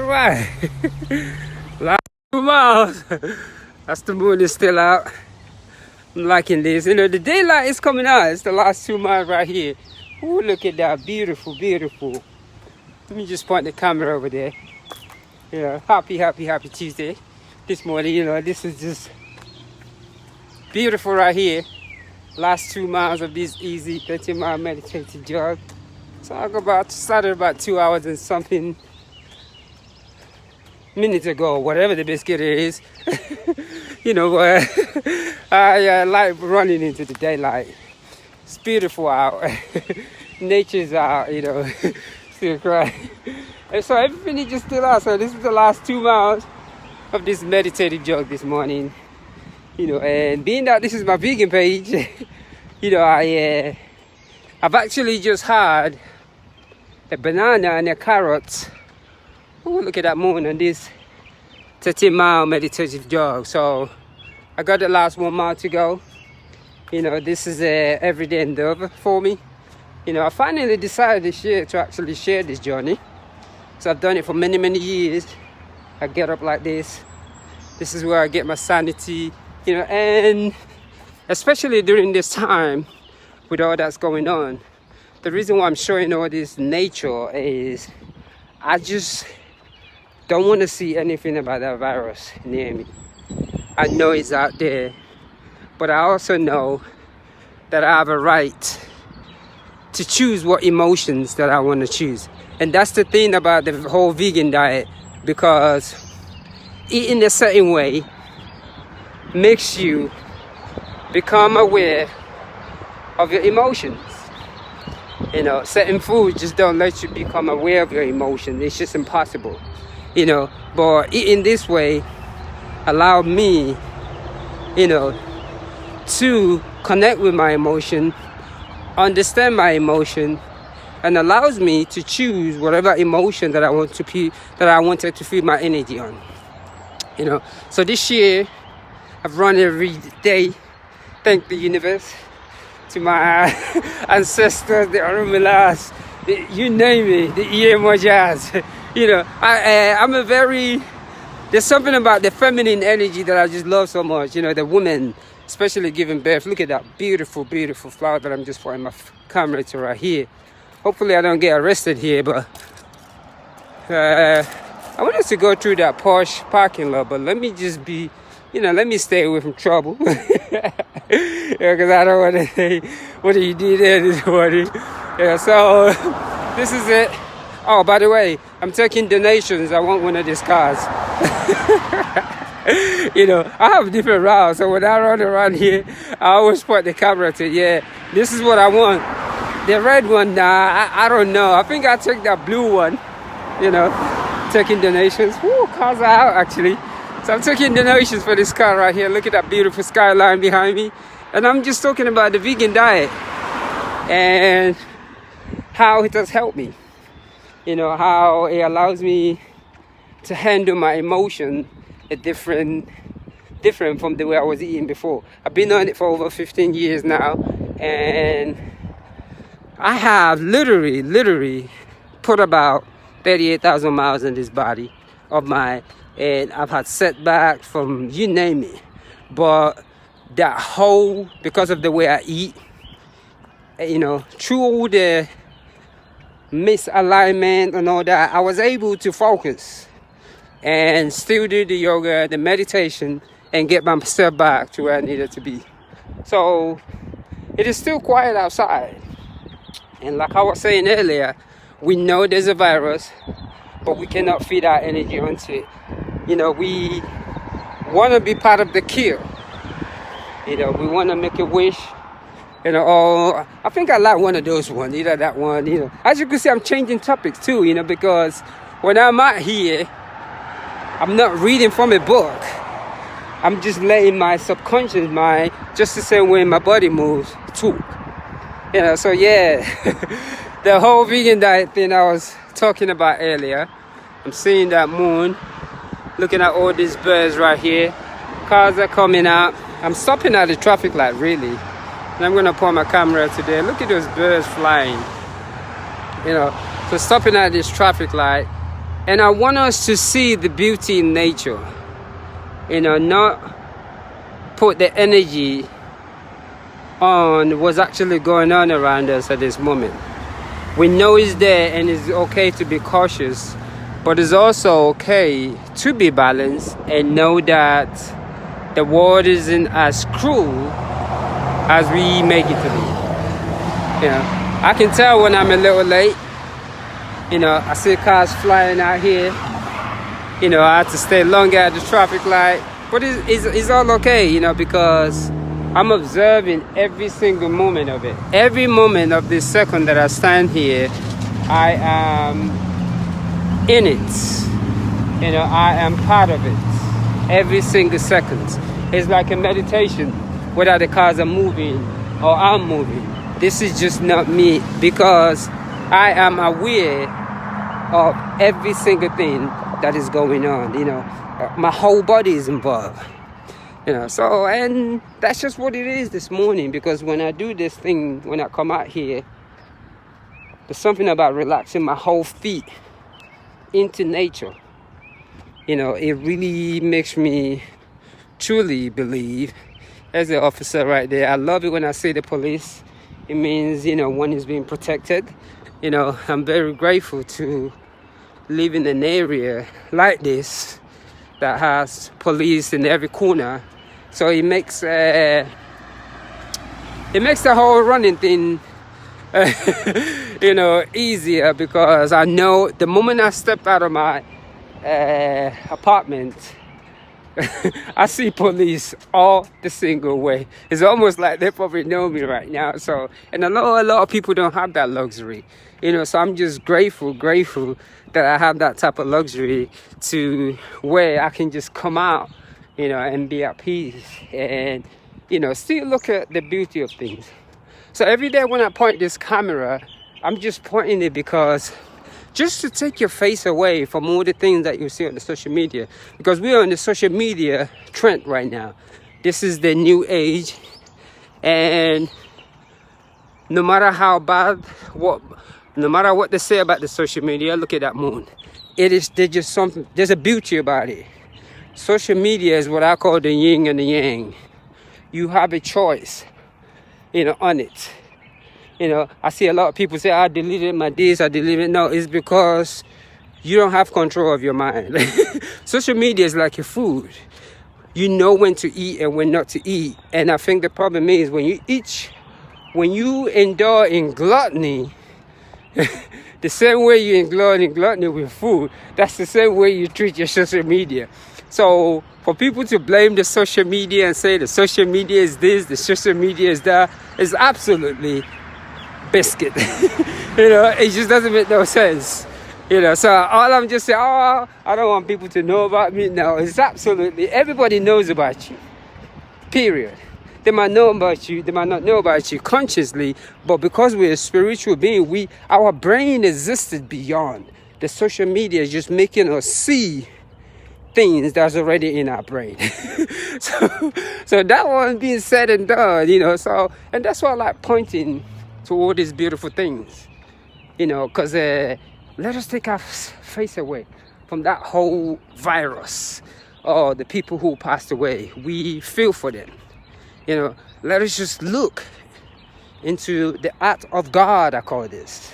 right. Last 2 miles. That's the moon is still out. I'm liking this. You know, the daylight is coming out. It's the last 2 miles right here. Ooh, look at that. Beautiful, beautiful. Let me just point the camera over there. Yeah, happy Tuesday. This morning, you know, this is just beautiful right here. Last 2 miles of this easy 30-mile meditative jog. So I started about 2 hours and something minutes ago, whatever the biscuit is. You know, I like running into the daylight. It's beautiful out. Nature's out, you know. Still crying. And so everything is just still out. So this is the last 2 miles of this meditative jog this morning. You know, and being that this is my vegan page, you know, I've actually just had a banana and a carrot. Oh, look at that moon on this 30-mile meditative jog. So I got the last 1 mile to go. You know, this is a everyday endeavor for me. You know, I finally decided this year to actually share this journey. So I've done it for many years. I get up like this. This is where I get my sanity. You know, and especially during this time with all that's going on, the reason why I'm showing all this nature is I just don't want to see anything about that virus near me. I know it's out there, but I also know that I have a right to choose what emotions that I want to choose. And that's the thing about the whole vegan diet, because eating a certain way makes you become aware of your emotions. You know, certain foods just don't let you become aware of your emotions. It's just impossible. You know, but eating this way allowed me, you know, to connect with my emotion, understand my emotion, and allows me to choose whatever emotion that I want to that I wanted to feed my energy on. You know, so this year I've run every day. Thank the universe, to my ancestors, the Arumilas, you name it, the Iemojas. You know, there's something about the feminine energy that I just love so much. You know, the woman, especially giving birth. Look at that beautiful flower that I'm just pointing my camera to right here. Hopefully I don't get arrested here, but I want us to go through that posh parking lot, but let me just be, you know, let me stay away from trouble. Yeah, because I don't want to say, what did you do there this morning? Yeah, so this is it. Oh, by the way, I'm taking donations. I want one of these cars. You know, I have different routes, so when I run around here, I always point the camera to, yeah, this is what I want. The red one, nah, I don't know. I think I'll take that blue one, you know, taking donations. Woo, cars are out, actually. So I'm taking donations for this car right here. Look at that beautiful skyline behind me. And I'm just talking about the vegan diet and how it has helped me. You know, how it allows me to handle my emotion different from the way I was eating before. I've been on it for over 15 years now, and I have literally put about 38,000 miles in this body of mine, and I've had setbacks from you name it. But that whole, because of the way I eat, you know, through all the misalignment and all that, I was able to focus and still do the yoga, the meditation, and get myself back to where I needed to be. So it is still quiet outside, and like I was saying earlier, we know there's a virus, but we cannot feed our energy onto it. You know, we want to be part of the cure. You know, we want to make a wish. You know, oh, I think I like one of those ones, either that one, you know. As you can see, I'm changing topics too, you know, because when I'm out here, I'm not reading from a book. I'm just letting my subconscious mind, just the same way my body moves, talk. You know, so yeah, the whole vegan diet thing I was talking about earlier. I'm seeing that moon, looking at all these birds right here. Cars are coming out. I'm stopping at the traffic light, really. And I'm going to point my camera today. Look at those birds flying. You know, so stopping at this traffic light. And I want us to see the beauty in nature, not put the energy on what's actually going on around us at this moment. We know it's there and it's okay to be cautious, but it's also okay to be balanced and know that the world isn't as cruel as we make it to be. I can tell when I'm a little late. I see cars flying out here. I have to stay longer at the traffic light. But it's all okay, because I'm observing every single moment of it. Every moment of this second that I stand here, I am in it. I am part of it. Every single second. It's like a meditation, whether the cars are moving or I'm moving. This is just not me, because I am aware of every single thing that is going on. My whole body is involved. So, and that's just what it is this morning, because when I do this thing, when I come out here, there's something about relaxing my whole feet into nature. It really makes me truly believe, as an officer right there, I love it when I see the police. It means, one is being protected. I'm very grateful to live in an area like this that has police in every corner. So it makes the whole running thing easier, because I know the moment I step out of my apartment, I see police all the single way. It's almost like they probably know me right now. So, and a lot of people don't have that luxury. So I'm just grateful that I have that type of luxury to where I can just come out, and be at peace and, still look at the beauty of things. So every day when I point this camera, I'm just pointing it because just to take your face away from all the things that you see on the social media, because we're on the social media trend right now. This is the new age, and no matter how bad, no matter what they say about the social media, look at that moon. There's just something, there's a beauty about it. Social media is what I call the yin and the yang. You have a choice, on it. I see a lot of people say, I deleted my this, I deleted. No, it's because you don't have control of your mind. Social media is like your food. You know when to eat and when not to eat. And I think the problem is when you indulge in gluttony, the same way you indulge in gluttony with food, that's the same way you treat your social media. So for people to blame the social media and say the social media is this, the social media is that, is absolutely biscuit. It just doesn't make no sense. So all I'm just saying, I don't want people to know about me. No, it's absolutely, everybody knows about you. Period. They might know about you, they might not know about you consciously, but because we're a spiritual being, our brain existed beyond. The social media is just making us see things that's already in our brain. so that one being said and done, so, and that's why I like pointing to all these beautiful things, because let us take our face away from that whole virus or the people who passed away. We feel for them. Let us just look into the art of God, I call this.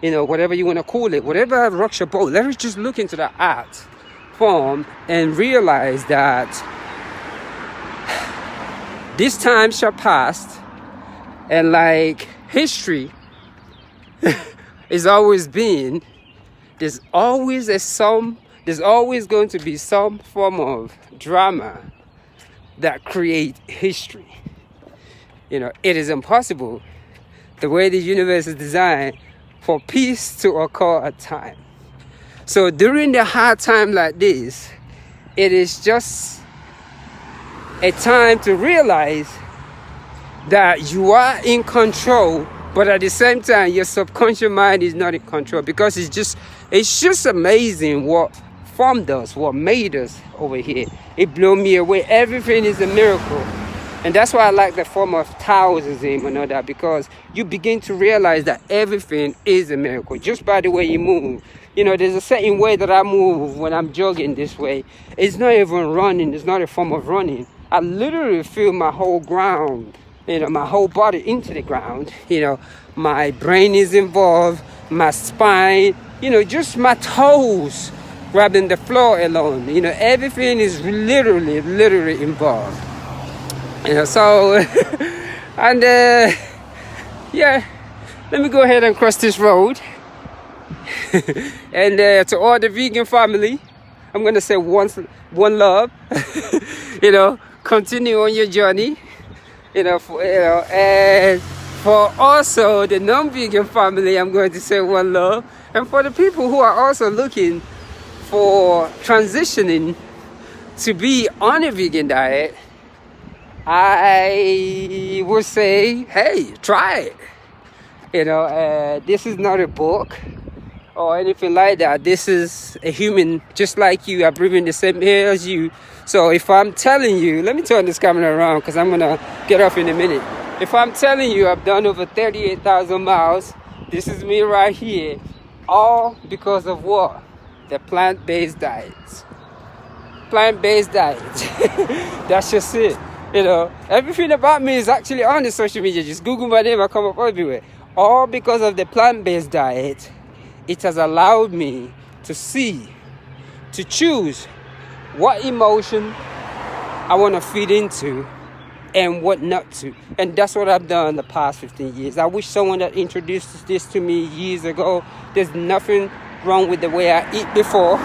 Whatever you want to call it, whatever rocks your boat, let us just look into the art form and realize that this time shall pass, and like history is always been, there's always going to be some form of drama that create history. It is impossible, the way the universe is designed, for peace to occur at time. So during the hard time like this, it is just a time to realize that you are in control, but at the same time your subconscious mind is not in control, because it's just amazing what formed us, what made us over here. It blew me away. Everything is a miracle. And that's why I like the form of Taoism and all that, because you begin to realize that everything is a miracle just by the way you move. You know, there's a certain way that I move when I'm jogging this way. It's not even running. It's not a form of running. I literally feel my whole ground, you know, my whole body into the ground. You know, my brain is involved, my spine, you know, just my toes grabbing the floor alone. You know, everything is literally involved. You know, so, and yeah, let me go ahead and cross this road. And to all the vegan family, I'm going to say one love. You know, continue on your journey. And for also the non-vegan family, I'm going to say one love. And for the people who are also looking for transitioning to be on a vegan diet, I would say, hey, try it. You know, this is not a book or anything like that. This is a human just like you. I breathe in the same air as you. So if I'm telling you, let me turn this camera around because I'm going to get off in a minute. If I'm telling you I've done over 38,000 miles, this is me right here. All because of what? The plant-based diets. Plant-based diets. That's just it. You know, everything about me is actually on the social media. Just Google my name, I come up everywhere. All because of the plant-based diet. It has allowed me to see, to choose what emotion I want to feed into and what not to. And that's what I've done the past 15 years. I wish someone had introduced this to me years ago. There's nothing wrong with the way I eat before.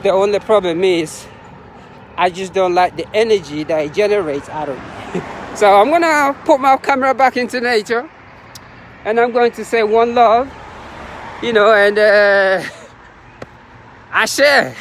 The only problem is I just don't like the energy that it generates out of me. So I'm going to put my camera back into nature. And I'm going to say one love. You know, and I share.